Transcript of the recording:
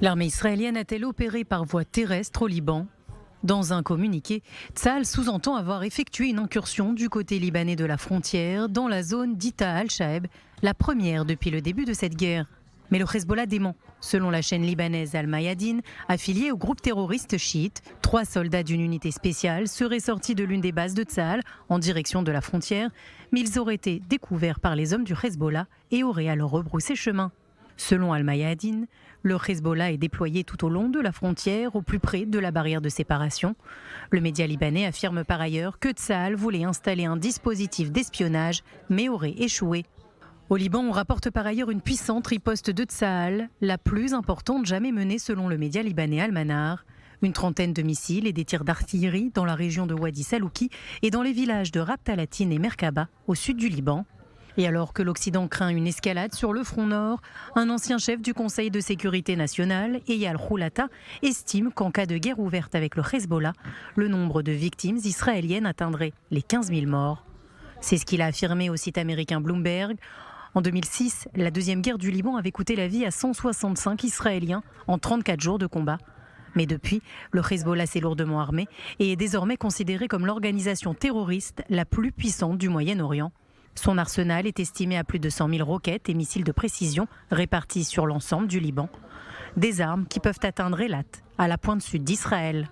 L'armée israélienne a-t-elle opéré par voie terrestre au Liban ? Dans un communiqué, Tsahal sous-entend avoir effectué une incursion du côté libanais de la frontière dans la zone d'Ita al-Shaeb, la première depuis le début de cette guerre. Mais le Hezbollah dément. Selon la chaîne libanaise Al-Mayadeen, affiliée au groupe terroriste chiite, 3 soldats d'une unité spéciale seraient sortis de l'une des bases de Tsahal en direction de la frontière, mais ils auraient été découverts par les hommes du Hezbollah et auraient alors rebroussé chemin. Selon Al-Mayadeen, le Hezbollah est déployé tout au long de la frontière, au plus près de la barrière de séparation. Le média libanais affirme par ailleurs que Tsahal voulait installer un dispositif d'espionnage, mais aurait échoué. Au Liban, on rapporte par ailleurs une puissante riposte de Tsahal, la plus importante jamais menée selon le média libanais Al-Manar. Une trentaine de missiles et des tirs d'artillerie dans la région de Wadi Salouki et dans les villages de Rabt al-Atin et Merkaba, au sud du Liban. Et alors que l'Occident craint une escalade sur le front nord, un ancien chef du Conseil de sécurité nationale, Eyal Khoulata, estime qu'en cas de guerre ouverte avec le Hezbollah, le nombre de victimes israéliennes atteindrait les 15 000 morts. C'est ce qu'il a affirmé au site américain Bloomberg. En 2006, la deuxième guerre du Liban avait coûté la vie à 165 Israéliens en 34 jours de combat. Mais depuis, le Hezbollah s'est lourdement armé et est désormais considéré comme l'organisation terroriste la plus puissante du Moyen-Orient. Son arsenal est estimé à plus de 100 000 roquettes et missiles de précision répartis sur l'ensemble du Liban. Des armes qui peuvent atteindre Eilat, à la pointe sud d'Israël.